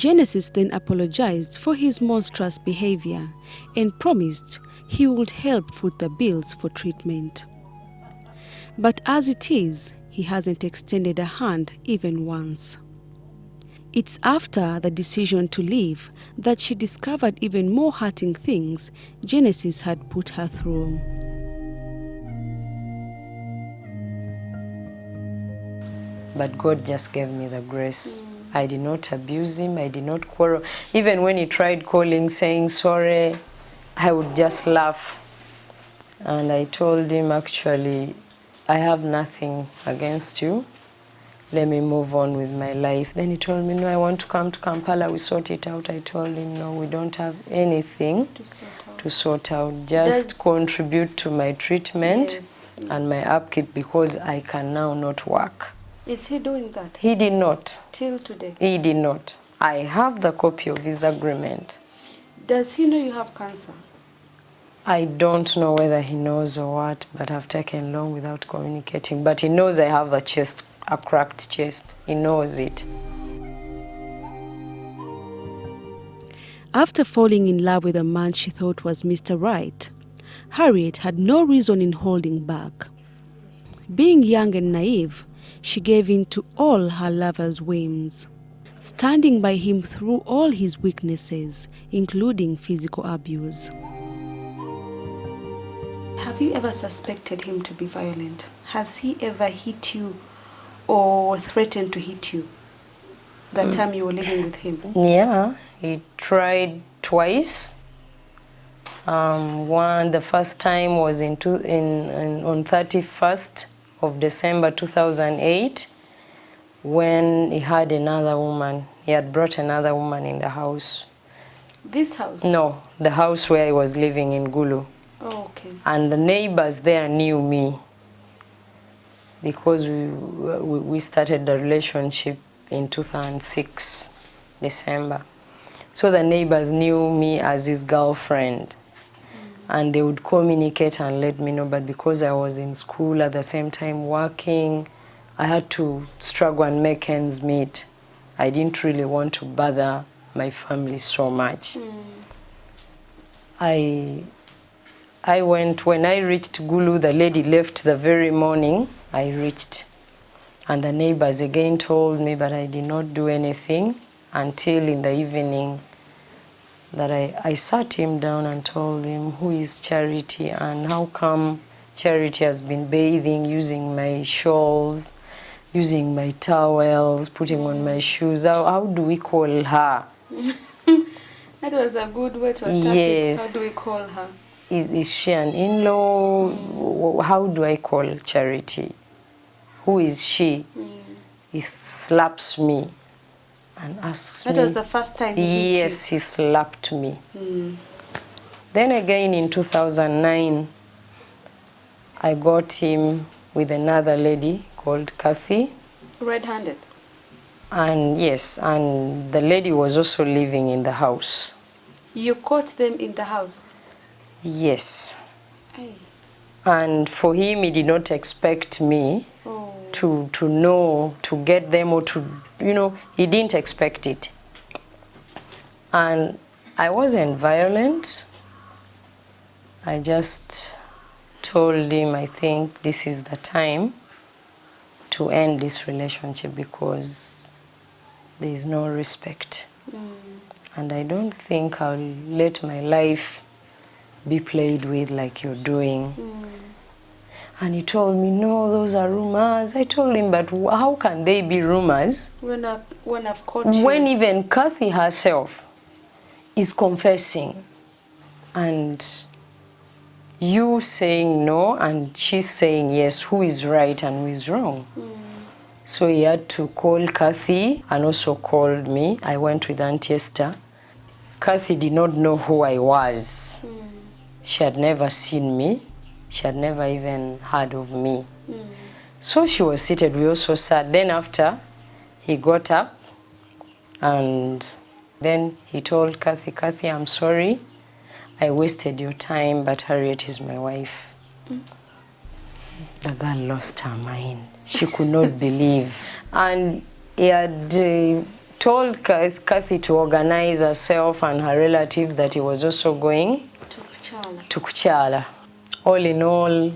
Genesis then apologized for his monstrous behavior and promised he would help foot the bills for treatment. But as it is, he hasn't extended a hand even once. It's after the decision to leave that she discovered even more hurting things Genesis had put her through. But God just gave me the grace. I did not abuse him, I did not quarrel. Even when he tried calling, saying sorry, I would just laugh. And I told him, actually, I have nothing against you. Let me move on with my life. Then he told me, no, I want to come to Kampala, we sort it out. I told him, no, we don't have anything to sort out. Just contribute to my treatment and my upkeep, because I can now not work. Is he doing that? He did not. Till today? He did not. I have the copy of his agreement. Does he know you have cancer? I don't know whether he knows or what, but I've taken long without communicating. But he knows I have a cracked chest. He knows it. After falling in love with a man she thought was Mr. Right, Harriet had no reason in holding back. Being young and naive, she gave in to all her lover's whims, standing by him through all his weaknesses, including physical abuse. Have you ever suspected him to be violent? Has he ever hit you or threatened to hit you the time you were living with him? Yeah, he tried twice. The first time was on 31st of December 2008, when he had another woman. He had brought another woman in the house. This house? No, the house where I was living in Gulu. Oh, okay. And the neighbors there knew me, because we started the relationship in 2006, December. So the neighbors knew me as his girlfriend. And they would communicate and let me know, but because I was in school at the same time working, I had to struggle and make ends meet. I didn't really want to bother my family so much. I went, when I reached Gulu, the lady left the very morning I reached. And the neighbors again told me, but I did not do anything until in the evening that I sat him down and told him, who is Charity and how come Charity has been bathing, using my shawls, using my towels, putting on my shoes. How do we call her? That was a good way to attack it. How do we call her? Is she an in-law? How do I call Charity? Who is she? He slaps me and asks me. That was the first time he hit you? Yes, he slapped me. Then again in 2009, I got him with another lady called Kathy. Red-handed? And yes, and the lady was also living in the house. You caught them in the house? Yes. Aye. And for him, he did not expect me to know, to get them, or to, he didn't expect it. And I wasn't violent. I just told him, I think this is the time to end this relationship because there is no respect. And I don't think I'll let my life be played with like you're doing. And he told me, no, those are rumors. I told him, but how can they be rumors? When I've caught you. When even Kathy herself is confessing. And you saying no and she's saying yes, who is right and who is wrong? So he had to call Kathy and also called me. I went with Auntie Esther. Kathy did not know who I was. She had never seen me. She had never even heard of me. So she was seated, we also sat. Then after, he got up and then he told Kathy, Kathy, I'm sorry. I wasted your time, but Harriet is my wife. The girl lost her mind. She could not believe. And he had told Kathy to organize herself and her relatives that he was also going to Kuchala. All in all,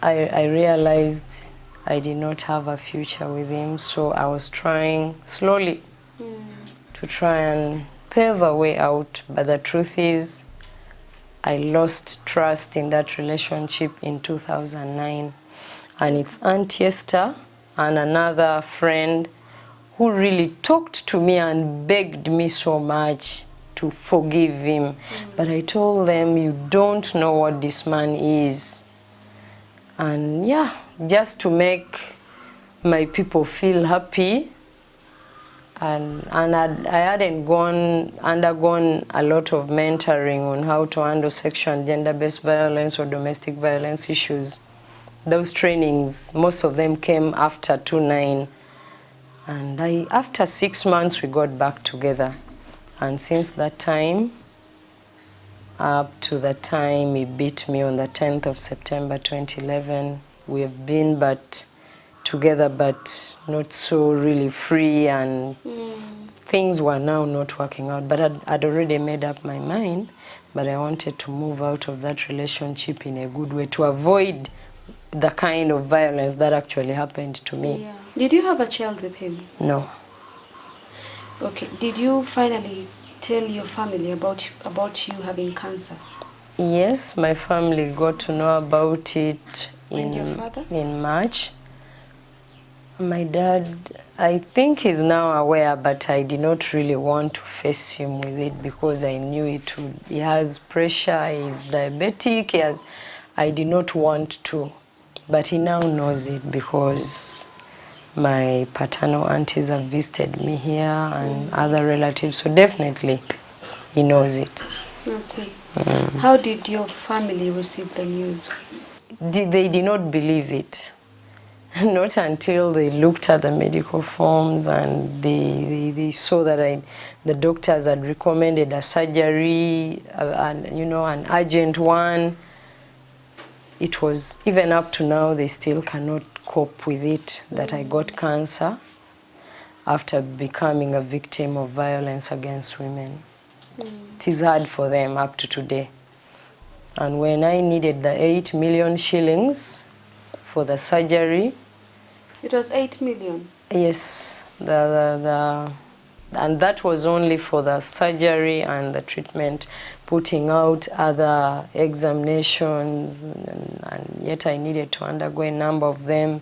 I realized I did not have a future with him, so I was trying slowly to try and pave a way out. But the truth is, I lost trust in that relationship in 2009. And it's Aunt Esther and another friend who really talked to me and begged me so much to forgive him. But I told them, you don't know what this man is. And yeah, just to make my people feel happy. And I hadn't undergone a lot of mentoring on how to handle sexual and gender-based violence or domestic violence issues. Those trainings, most of them came after 2009. And after 6 months, we got back together. And since that time, up to the time he beat me on the 10th of September 2011, we have been together, but not so really free, and things were now not working out. But I'd already made up my mind, but I wanted to move out of that relationship in a good way to avoid the kind of violence that actually happened to me. Yeah. Did you have a child with him? No. Okay. Did you finally tell your family about you having cancer? Yes, my family got to know about it And your father? In March. My dad, I think he's now aware, but I did not really want to face him with it because I knew he has pressure, he's diabetic, I did not want to. But he now knows it because my paternal aunties have visited me here and other relatives, so definitely he knows it. Okay. How did your family receive the news? They did not believe it. Not until they looked at the medical forms and they saw that the doctors had recommended a surgery, an urgent one. It was, even up to now, they still cannot cope with it, that I got cancer after becoming a victim of violence against women. It is hard for them up to today. And when I needed the 8 million shillings for the surgery. It was 8 million? Yes. And that was only for the surgery and the treatment, putting out other examinations, and yet I needed to undergo a number of them.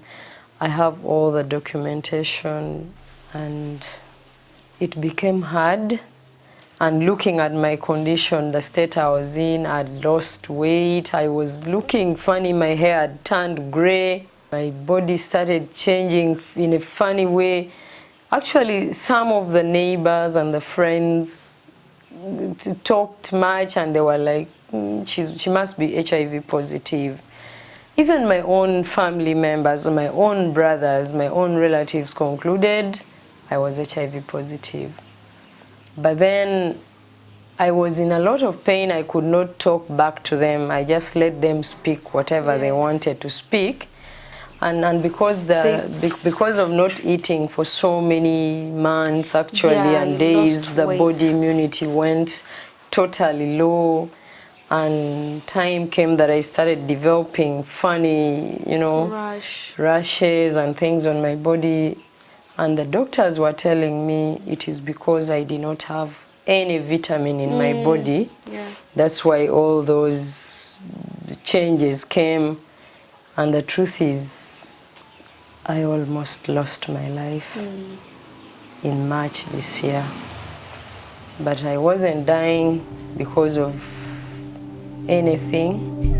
I have all the documentation, and it became hard. And looking at my condition, the state I was in, I'd lost weight, I was looking funny, my hair had turned gray, my body started changing in a funny way. Actually, some of the neighbors and the friends talked much, and they were like, she must be HIV positive. Even my own family members, my own brothers, my own relatives concluded I was HIV positive. But then I was in a lot of pain. I could not talk back to them. I just let them speak whatever they wanted to speak. And because because of not eating for so many months actually and days, the body immunity went totally low. And time came that I started developing funny, rashes and things on my body. And the doctors were telling me it is because I did not have any vitamin in my body. Yeah. That's why all those changes came. And the truth is, I almost lost my life in March this year. But I wasn't dying because of anything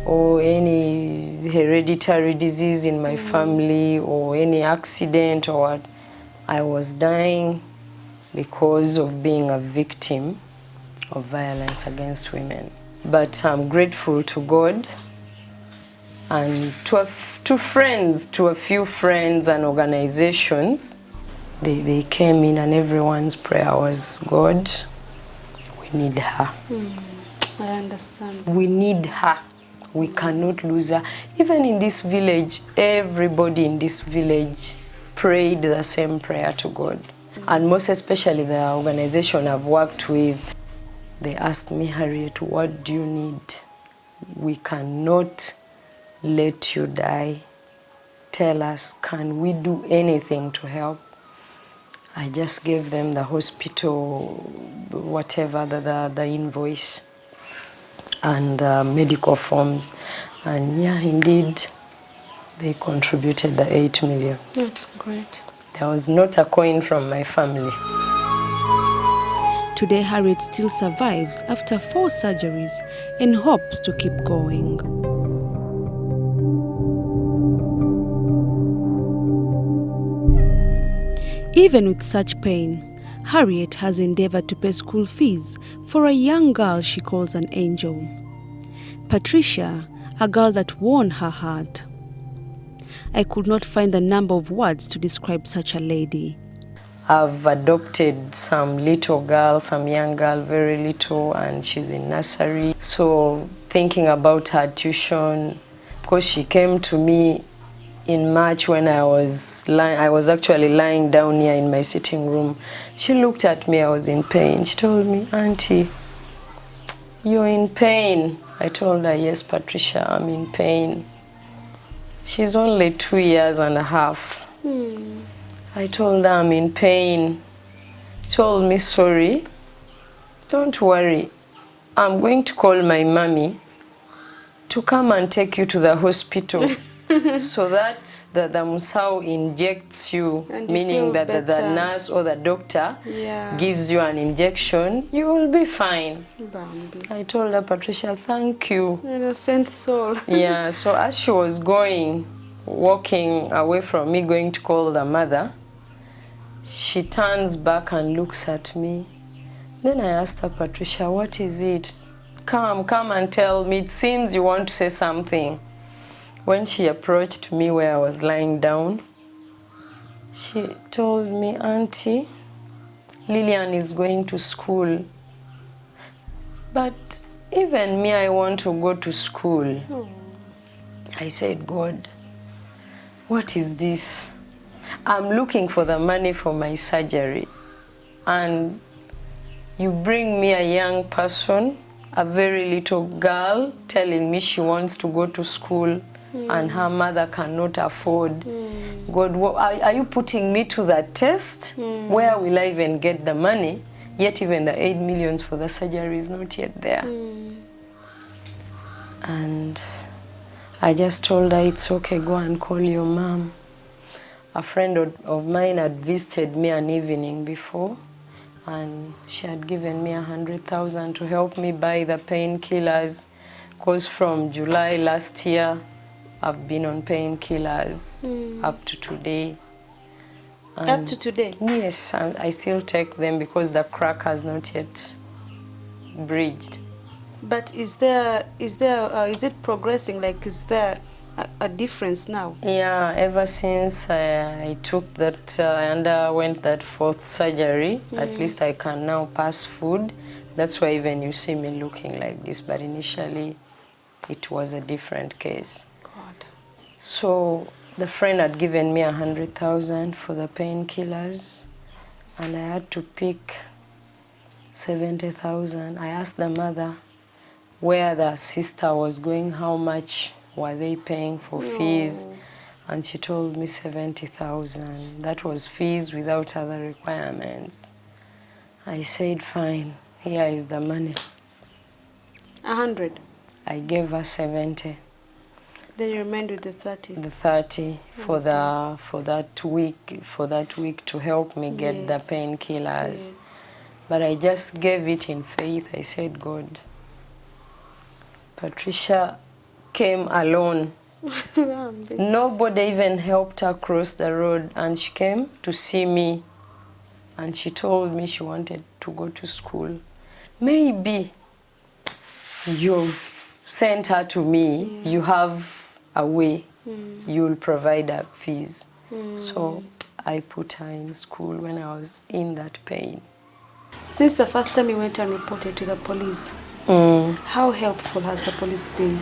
or any hereditary disease in my family or any accident or what. I was dying because of being a victim of violence against women. But I'm grateful to God and to a few friends and organizations. They came in, and everyone's prayer was, God, we need her. I understand. We need her. We cannot lose her. Even in this village, everybody in this village prayed the same prayer to God. And most especially the organization I've worked with, they asked me, Harriet, what do you need? We cannot let you die. Tell us, can we do anything to help? I just gave them the hospital, whatever, the invoice and the medical forms. And yeah, indeed, they contributed the 8 million. That's great. There was not a coin from my family. Today, Harriet still survives after 4 surgeries and hopes to keep going. Even with such pain, Harriet has endeavored to pay school fees for a young girl she calls an angel. Patricia, a girl that won her heart. I could not find the number of words to describe such a lady. I've adopted some little girl, some young girl, very little, and she's in nursery. So thinking about her tuition, because she came to me in March when I was actually lying down here in my sitting room. She looked at me, I was in pain. She told me, Auntie, you're in pain. I told her, yes, Patricia, I'm in pain. She's only 2 years and a half. I told her I'm in pain. She told me, sorry, don't worry. I'm going to call my mommy to come and take you to the hospital. So that the Musau injects you, And you meaning feel that the better. nurse or the doctor Yeah. gives you an injection, you will be fine. Bambi. I told her, Patricia, thank you. Innocent soul. Yeah, so as she was walking away from me, going to call the mother, she turns back and looks at me. Then I asked her, Patricia, what is it? Come and tell me. It seems you want to say something. When she approached me where I was lying down, she told me, Auntie, Lillian is going to school. But even me, I want to go to school. Oh. I said, God, what is this? I'm looking for the money for my surgery. And you bring me a young person, a very little girl, telling me she wants to go to school and her mother cannot afford. God, are you putting me to that test? Where will I even get the money? Yet even the 8 million for the surgery is not yet there. And I just told her, it's okay, go and call your mom. A friend of mine had visited me an evening before, and she had given me 100,000 to help me buy the painkillers, because from July last year, I've been on painkillers up to today. Up to today? Yes, and I still take them because the crack has not yet bridged. But is it progressing? Like, is there a difference now? Yeah, ever since I took that, I underwent that 4th surgery, at least I can now pass food. That's why even you see me looking like this, but initially it was a different case. God. So the friend had given me 100,000 for the painkillers, and I had to pick 70,000. I asked the mother where the sister was going, how much were they paying for fees, and she told me 70,000. That was fees without other requirements. I said, fine, here is the money. 100. I gave her 70. Then you remained with the 30. The 30 for that week to help me get the painkillers. Yes. But I just gave it in faith. I said, God, Patricia came alone. Nobody even helped her cross the road, and she came to see me, and she told me she wanted to go to school. Maybe you've sent her to me, you have a way, you'll provide her fees. So I put her in school when I was in that pain. Since the first time you went and reported to the police, how helpful has the police been?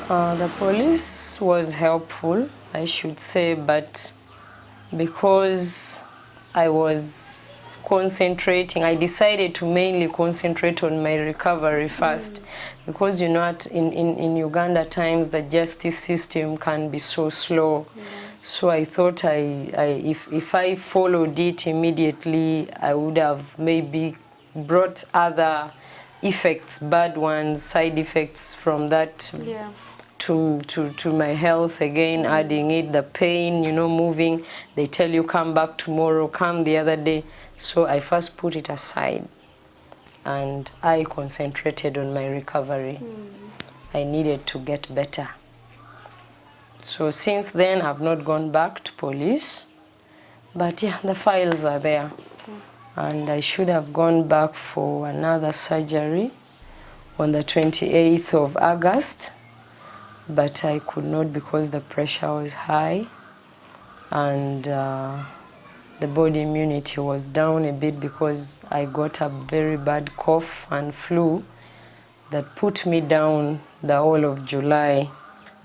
The police was helpful, I should say, but because I was concentrating. I decided to mainly concentrate on my recovery first, because you know in Uganda at times the justice system can be so slow. So I thought if I followed it immediately, I would have maybe brought other effects, bad ones, side effects from that to my health again, adding it, the pain, you know, moving. They tell you come back tomorrow, come the other day. So I first put it aside and I concentrated on my recovery. I needed to get better. So since then I've not gone back to police, but yeah, the files are there. And I should have gone back for another surgery on the 28th of August, but I could not because the pressure was high and the body immunity was down a bit because I got a very bad cough and flu that put me down the whole of July.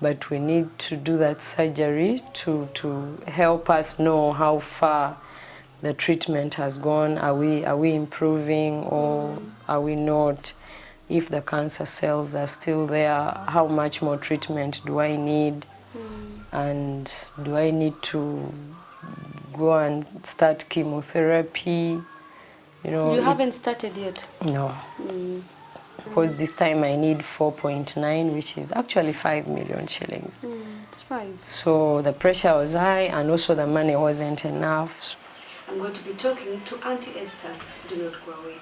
But we need to do that surgery to help us know how far the treatment has gone. Are we improving or are we not? If the cancer cells are still there, how much more treatment do I need? And do I need to go and start chemotherapy? You know, You haven't started yet? No. Because this time I need 4.9, which is actually 5 million shillings. It's 5. So the pressure was high and also the money wasn't enough. I'm going to be talking to Auntie Esther. Do not go away.